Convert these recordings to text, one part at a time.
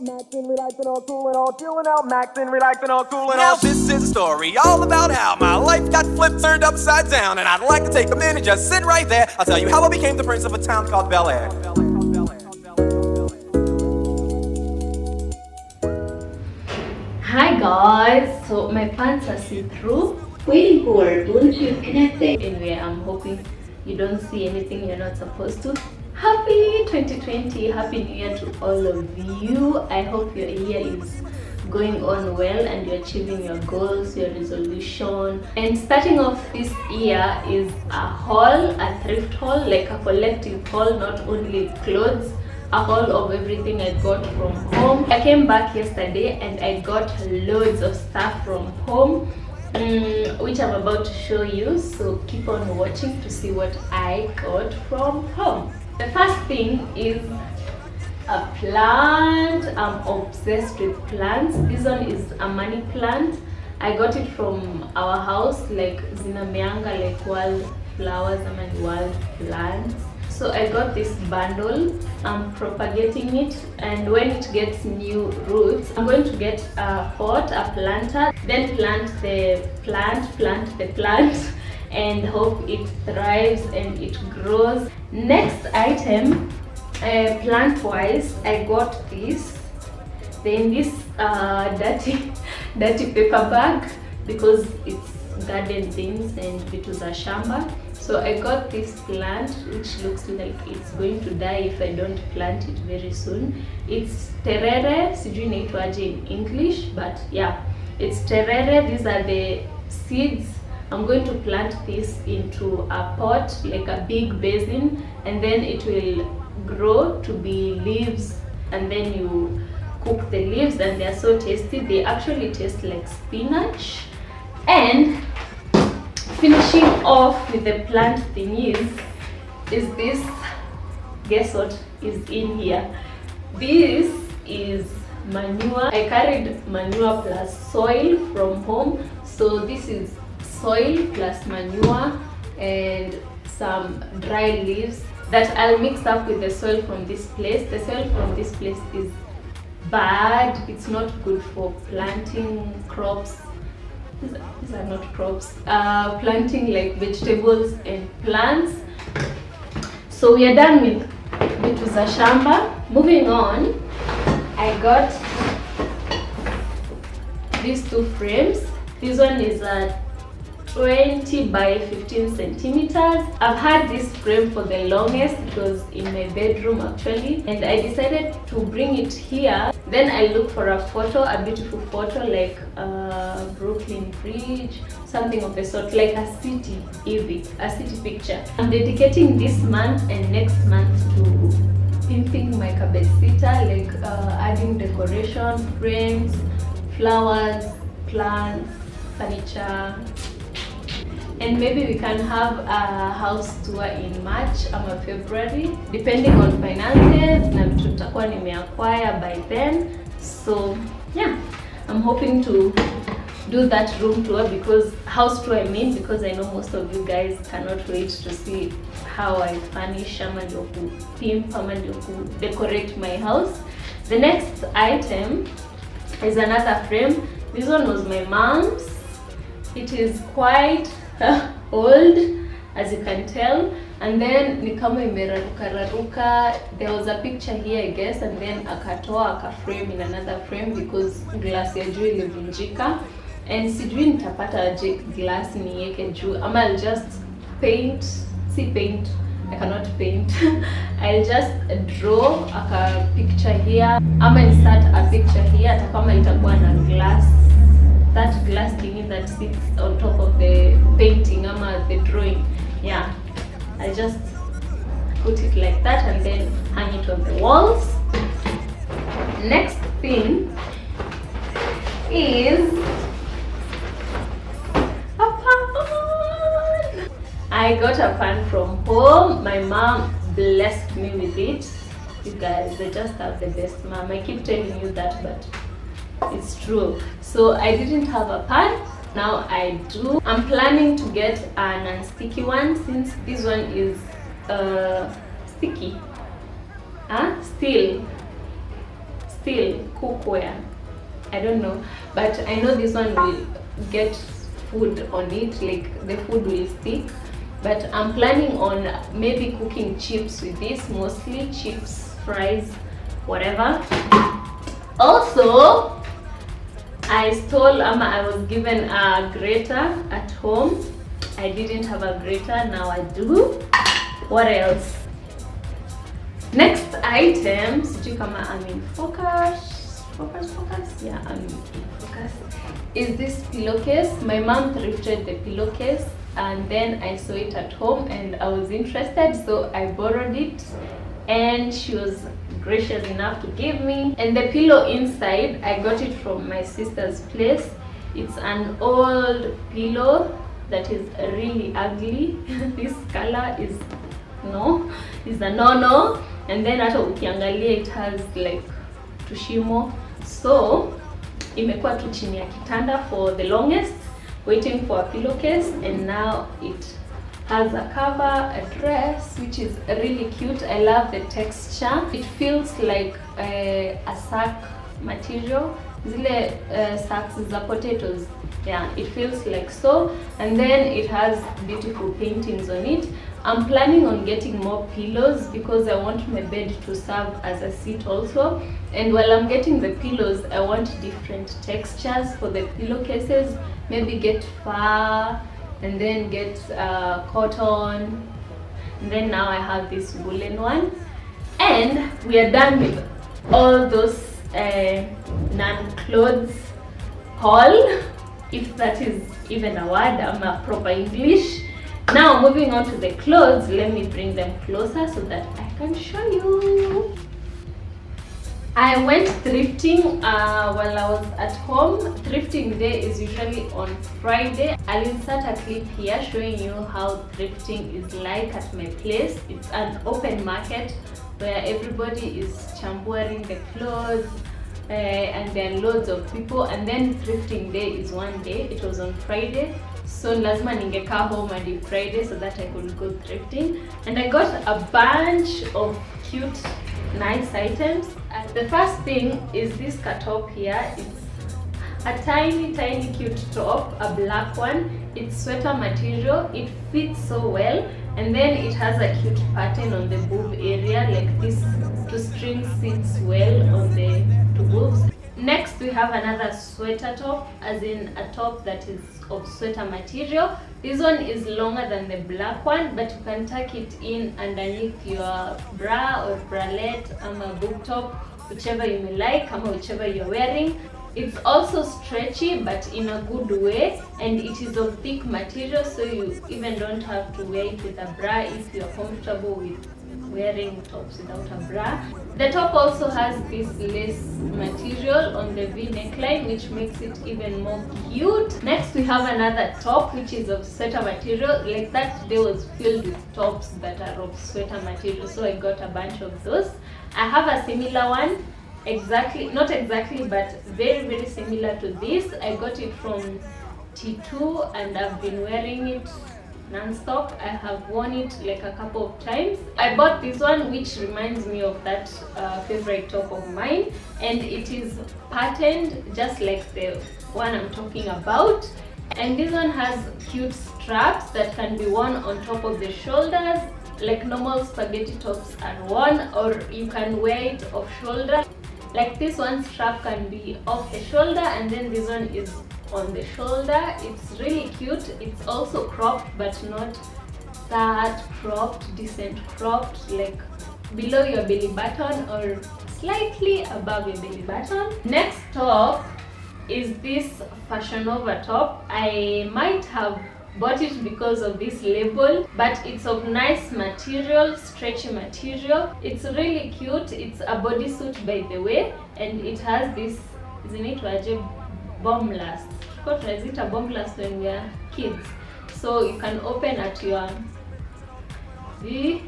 Maxing, relaxing, all cooling, all chilling out. Maxing, relaxing, all cooling. Now this is a story all about how my life got flipped, turned upside down, and I'd like to take a minute, just sit right there. I'll tell you how I became the prince of a town called Bel Air. Hi guys, so my pants are see-through. Waiting for Bluetooth connecting. Anyway, I'm hoping you don't see anything you're not supposed to. Happy 2020, happy new year to all of you. I hope your year is going on well and you're achieving your goals, your resolution. And starting off this year is a haul, a thrift haul, like a collective haul, not only clothes, a haul of everything I got from home. I came back yesterday and I got loads of stuff from home, which I'm about to show you, so keep on watching to see what I got from home. The first thing is a plant. I'm obsessed with plants. This one is a money plant. I got it from our house, like zinameanga, like wildflowers and wild plants. So I got this bundle. I'm propagating it, and when it gets new roots, I'm going to get a pot, a planter, then plant the plant, and hope it thrives and it grows. Next item, plant-wise, I got this. Then this dirty paper bag because it's garden things and vitu za shamba. So I got this plant which looks like it's going to die if I don't plant it very soon. It's terere, sijui inaitwaje in English, but yeah, it's terere. These are the seeds. I'm going to plant this into a pot, like a big basin, and then it will grow to be leaves, and then you cook the leaves and they're so tasty. They actually taste like spinach. And finishing off with the plant thingies is this. Guess what is in here? This is manure. I carried manure plus soil from home, so this is soil plus manure and some dry leaves that I'll mix up with the soil from this place. The soil from this place is bad. It's not good for planting crops. These are not crops. Planting like vegetables and plants. So we are done with vitu za shamba. Moving on, I got these two frames. This one is a 20 by 15 centimeters. I've had this frame for the longest. It was in my bedroom actually, and I decided to bring it here. Then I looked for a photo, a beautiful photo, like a Brooklyn Bridge, something of the sort, like a city, a city picture. I'm dedicating this month and next month to pimping my cabecita, like adding decoration, frames, flowers, plants, furniture. And maybe we can have a house tour in March or February, depending on finances, na vitu tutakuwa nimeacquire by then. So yeah, I'm hoping to do that room tour, because house tour because I know most of you guys cannot wait to see how I furnish ama ndio ku pimp ama ndio ku decorate my house. The next item is another frame. This one was my mom's. It is quite old, as you can tell, and then ni kama imeraruka. There was a picture here, I guess, and then akatoa frame in another frame because glass ya juu ilivunjika, and sijui nitapata glass niweke juu ama I'll just paint. I cannot paint. I'll just draw a picture here ama insert a picture here hata kama itakuwa na glass. That glass thingy that sits on top of the painting ama the drawing. Yeah, I just put it like that and then hang it on the walls. Next thing is a pan. I got a pan from home. My mom blessed me with it. You guys, they just have the best mom. I keep telling you that, but it's true. So I didn't have a pan, now I do. I'm planning to get a non-sticky one since this one is sticky. still cookware. I don't know, but I know this one will get food on it, like the food will stick. But I'm planning on maybe cooking chips with this, mostly chips, fries, whatever. Also, I was given a grater at home. I didn't have a grater, now I do. What else? Next item, sijui kama I'm in focus. Yeah, I'm in focus. Is this pillowcase. My mom thrifted the pillowcase and then I saw it at home and I was interested, so I borrowed it and she was gracious enough to give me. And the pillow inside, I got it from my sister's place. It's an old pillow that is really ugly. This color is a no. And then hata ukiangalia it has like tushimo, so imekuwa tu chini ya kitanda for the longest, waiting for a pillowcase, and now it has a cover, a dress, which is really cute. I love the texture. It feels like a sack material, zile sacks za potatoes. Yeah, it feels like so. And then it has beautiful paintings on it. I'm planning on getting more pillows because I want my bed to serve as a seat also. And while I'm getting the pillows, I want different textures for the pillowcases. Maybe get fur, and then get cotton, and then now I have this woolen one. And we are done with all those non-clothes haul, if that is even a word, I'm a proper English. Now moving on to the clothes, let me bring them closer so that I can show you. I went thrifting while I was at home. Thrifting day is usually on Friday. I'll insert a clip here showing you how thrifting is like at my place. It's an open market where everybody is chambuaring the clothes and there are loads of people. And then thrifting day is one day. It was on Friday. So lazima ningekaa home hadi Friday so that I could go thrifting. And I got a bunch of cute, nice items. And the first thing is this top here. It's a tiny cute top, a black one. It's sweater material. It fits so well, and then it has a cute pattern on the boob area, like this two string sits well on the two boobs. Next we have another sweater top, as in a top that is of sweater material. This one is longer than the black one, but you can tuck it in underneath your bra or bralette, a boob top, whichever you may like, whichever you're wearing. It's also stretchy but in a good way, and it is of thick material, so you even don't have to wear it with a bra if you're comfortable with wearing tops without a bra. The top also has this lace material on the V neckline, which makes it even more cute. Next we have another top which is of sweater material. Like that day was filled with tops that are of sweater material, so I got a bunch of those. I have a similar one, not exactly, but very similar to this. I got it from T2 and I've been wearing it non-stop. I have worn it like a couple of times. I bought this one, which reminds me of that favorite top of mine, and it is patterned just like the one I'm talking about. And this one has cute straps that can be worn on top of the shoulders, like normal spaghetti tops are worn, or you can wear it off shoulder. Like this one strap can be off the shoulder, and then this one is on the shoulder. It's really cute. It's also cropped, but not that cropped, decent cropped, like below your belly button or slightly above your belly button. Next top is this Fashion Nova top. I might have bought it because of this label, but it's of nice material, stretchy material. It's really cute. It's a bodysuit, by the way, and it has this bomb last. What is it? A bomb last when we are kids. So you can open at your V.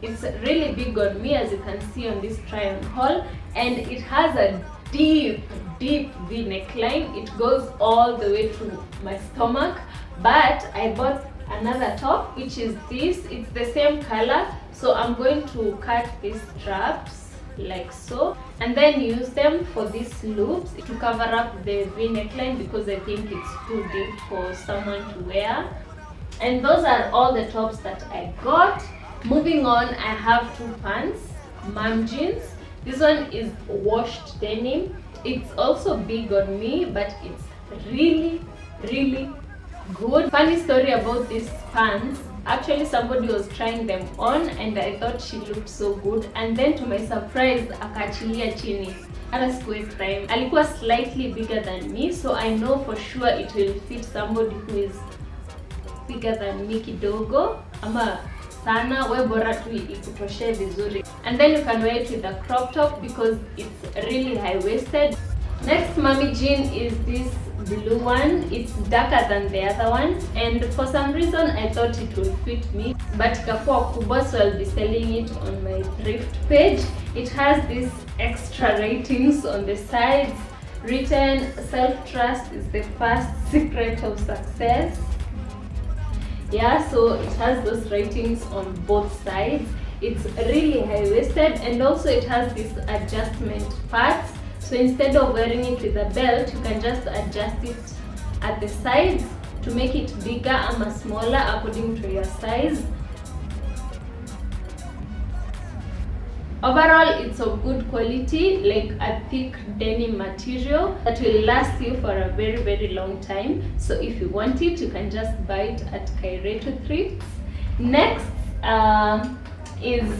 It's really big on me, as you can see on this try on haul, and it has a deep V neckline. It goes all the way to my stomach. But I bought another top, which is this. It's the same color, so I'm going to cut these straps like so, and then use them for these loops to cover up the V neckline because I think it's too deep for someone to wear. And those are all the tops that I got. Moving on, I have two pants, mom jeans. This one is washed denim. It's also big on me, but it's really good. Funny story about these pants. Actually, somebody was trying them on and I thought she looked so good, and then to my surprise akaachilia chini. Hata sikuwe crime. Alikuwa slightly bigger than me, so I know for sure it will fit somebody who is bigger than me kidogo ama sana, we bora tu ikutoshe vizuri. And then you can wear it with a crop top because it's really high-waisted. Next mommy jean is this blue one. It's darker than the other one, and for some reason I thought it would fit me, but ikakuwa kubwa, so I'll be selling it on my thrift page. It has these extra ratings on the sides written, self-trust is the first secret of success. Yeah, so it has those ratings on both sides. It's really high-waisted, and also it has this adjustment parts. So instead of wearing it with a belt, you can just adjust it at the sides to make it bigger or smaller according to your size. Overall, it's of good quality, like a thick denim material that will last you for a very long time. So if you want it, you can just buy it at Kairetusthrifts. Next is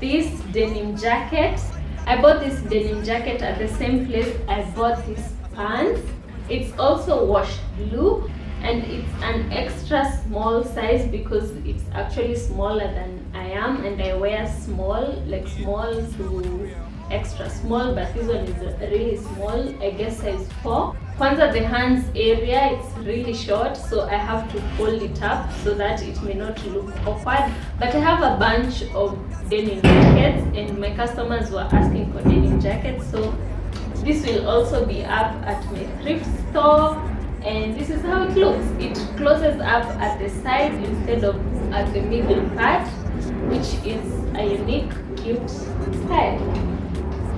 this denim jacket. I bought this denim jacket at the same place I bought these pants. It's also washed blue, and it's an extra small size because it's actually smaller than I am, and I wear small, like small to extra small, but this one is really small, I guess size 4. Kwanza, the hands area, it's really short, so I have to fold it up so that it may not look awkward. But I have a bunch of denim jackets, and my customers were asking for denim jackets, so this will also be up at my thrift store. And this is how it looks. It closes up at the side instead of at the middle part, which is a unique, cute style.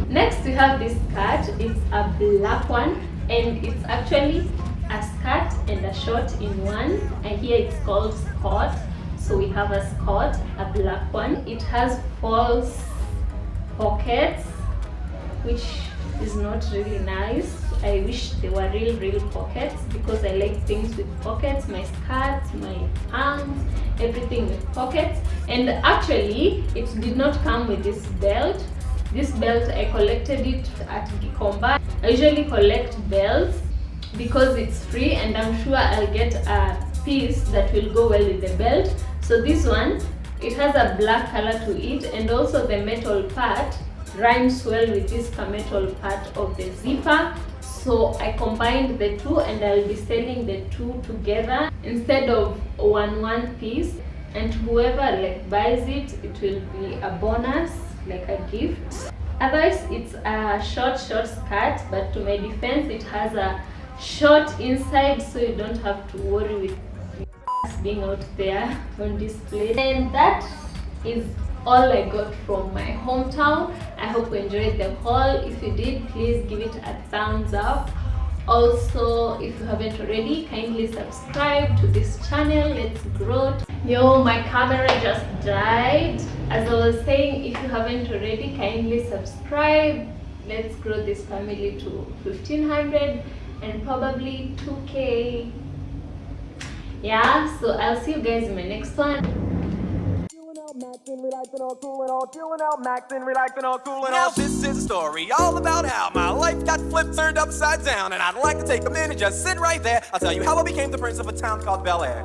Next we have this skirt. It's a black one, and it's actually a skirt and a short in one, and here it's called skirt. So we have a skirt, a black one. It has false pockets, which is not really nice. I wish they were real pockets because I like things with pockets. My skirts, my pants, everything with pockets. And actually, it did not come with this belt. This belt, I collected it at Gikomba. I usually collect belts because it's free, and I'm sure I'll get a piece that will go well with the belt. So this one, it has a black color to it, and also the metal part rhymes well with this metal part of the zipper. So I combined the two, and I'll be selling the two together instead of one piece. And whoever buys it, it will be a bonus, like a gift. Otherwise, it's a short skirt, but to my defense, it has a short inside, so you don't have to worry with being out there on display. And that is all I got from my hometown. I hope you enjoyed the haul. If you did, please give it a thumbs up. Also, if you haven't already, kindly subscribe to this channel. Let's grow. Yo, my camera just died. As I was saying, if you haven't already, kindly subscribe. Let's grow this family to 1500 and probably 2K. Yeah, so I'll see you guys in my next one. Maxing, relaxing, all cool and all chilling out, maxing, relaxing, all cool and all. Now this is a story all about how my life got flipped, turned upside down, and I'd like to take a minute, just sit right there. I'll tell you how I became the prince of a town called Bel Air.